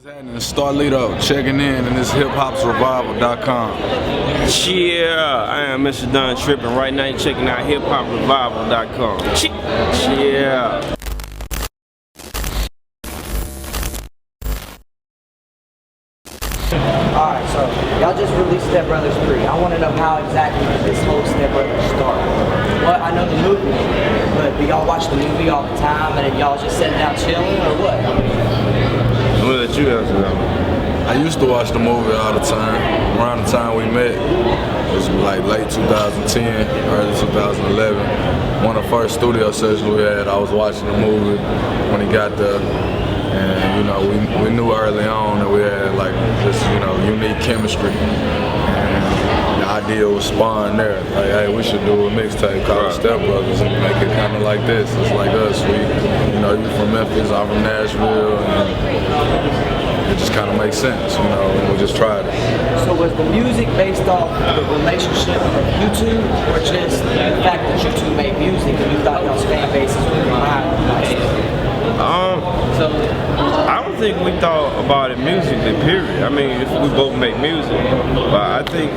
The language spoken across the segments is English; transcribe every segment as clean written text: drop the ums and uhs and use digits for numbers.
happening? Starlito checking in, and this hiphopsrevival.com. Yeah, I am Mr. Done Tripping. Right now you're checking out hiphoprevival.com. Yeah. Alright, so y'all just released Step Brothers 3. I want to know how exactly did this whole Step Brothers start? Well, I know the movie, but do y'all watch the movie all the time and then y'all just sitting out chilling or what? I'm gonna let you answer that one. I used to watch the movie all the time. Around the time we met, it was like late 2010, early 2011. One of the first studio sessions we had, I was watching the movie when he got there. And, you know, we knew early on that we had like this, you know, unique chemistry. And the idea was spawned there. Like, hey, we should do a mixtape called Step Brothers and make it kind of like this. It's like us. You know, you from Memphis, I'm from Nashville, and it just kind of makes sense, you know, and we just tried it. So was the music based off the relationship of you two, or just the fact that you two made music and you thought y'all's fan bases would combine? I don't think we thought about it musically, period. I mean, if we both make music, but I think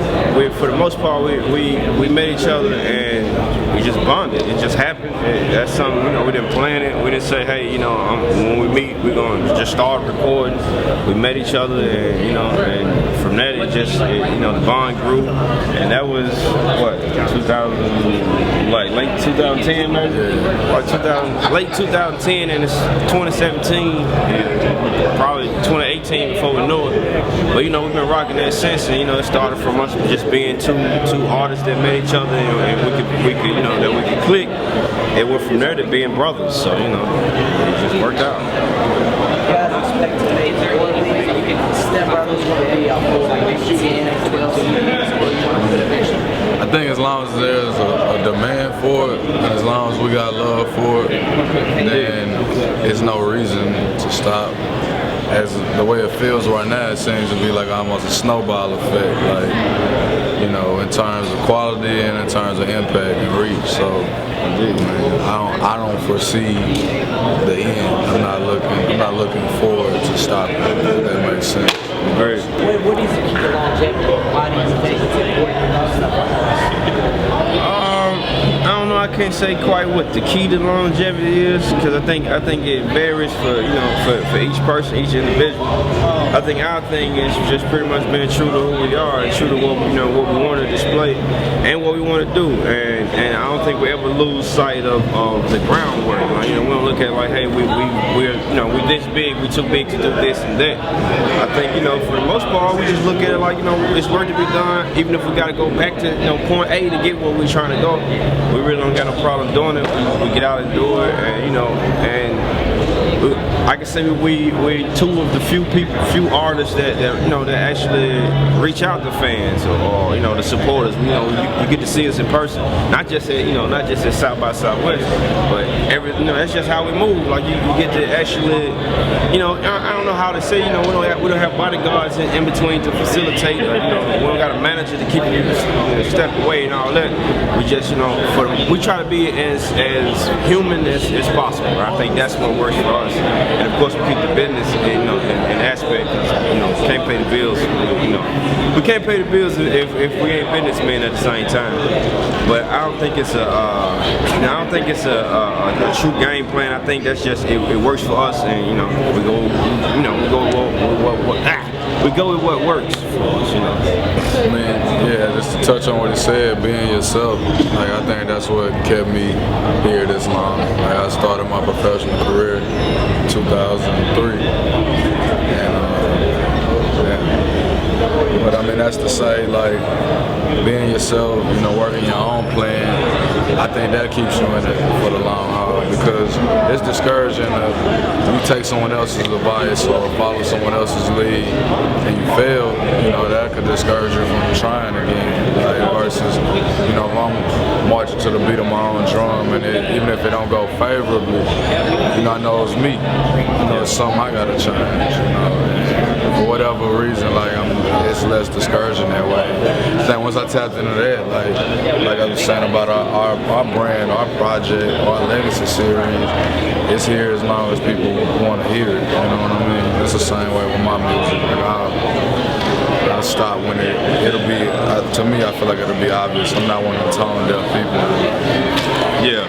for the most part, we met each other and we just bonded. It just happened. That's something, you know, we didn't plan it. We didn't say, hey, you know, when we meet, we're going to just start recording. We met each other, and, you know, and from that, you know, the bond grew. And that was, what, 2000, like late 2010, maybe? Or late 2010, and it's 2017, and probably 2018 before we know it. But, you know, we've been rocking that since, and, you know, it started from us just being two artists that met each other, and we could, you know, that we could click. It went from there to being brothers, so, you know, it just worked out. You guys expect to make more things? Step Brothers want to be a whole like 10, 12 years, or you want to put eventually? I think as long as there's a demand for it, and as long as we got love for it, then there's no reason to stop. As the way it feels right now, it seems to be like almost a snowball effect, like, you know, in terms of quality and in terms of impact and reach. So, man, I don't foresee the end. I'm not looking forward to stopping. If that makes sense. Great. What is the key to longevity? Why do you think it's important to know stuff like this? I don't know. I can't say quite what the key to longevity is, because I think it varies for, you know, for each person, each individual. I think our thing is just pretty much being true to who we are and true to what, you know, what we want to display and what we want to do. And I don't think we ever lose sight of the groundwork. Like, you know, we don't look at it like, hey, we're you know, we're this big, we're too big to do this and that. I think, you know, for the most part, we just look at it like, you know, it's work to be done. Even if we got to go back to, you know, point A to get where we're trying to go, we really don't got no problem doing it. We get out and do it, and, you know, and I can say we two of the few artists that you know, that actually reach out to fans or you know, the supporters. You know, you get to see us in person, not just at South by Southwest, but you know, that's just how we move. Like you get to actually, you know, I don't know how to say, you know, we don't have bodyguards in between to facilitate, or, you know, we don't got a manager to keep you know, step away and all that. We just, you know, we try to be as human as possible. Right? I think that's what works for us. And of course, we keep the business, you know, in aspect. You know, we can't pay the bills. You know, we can't pay the bills if we ain't businessmen at the same time. But I don't think it's a true game plan. I think that's just it works for us, and you know, we go with what works for us. You know. I mean, yeah, just to touch on what he said, being yourself. Like, I think that's what kept me here this long. Like, I started my professional career in 2003, but I mean, that's to say, like, being yourself, you know, working your own plan, I think that keeps you in it for the long haul, because it's discouraging if you take someone else's advice or follow someone else's lead and you fail, you know, that could discourage you from trying again. Like, versus, you know, if I'm marching to the beat of my own drum and even if it don't go favorably, you know, I know it's me. You know, it's something I gotta change, you know. And for whatever reason, like, it's less discouraging that way. I think once I tapped into that, like I was saying about our brand, our project, our legacy series, it's here as long as people want to hear it. You know what I mean? It's the same way with my music. Like I'll stop when it'll be. To me, I feel like it'll be obvious. I'm not one of the tone deaf people. Yeah.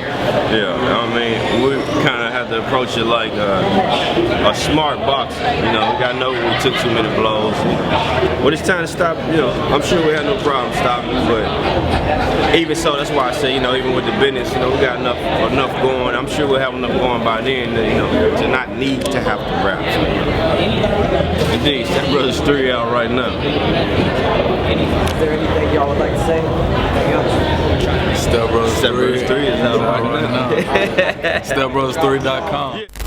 I mean, we kind of have to approach it like a smart boxer. You know, we got to know when we took too many blows. When it's time to stop, you know, I'm sure we have no problem stopping. But even so, that's why I say, you know, even with the business, you know, we got enough going. I'm sure we'll have enough going by then, you know, to not need to have to rap. So, you know. Indeed, Step Brothers 3 out right now. Is there anything y'all would like to say? Anything else? Step Brothers 3 is out right now. StepBrothers3.com.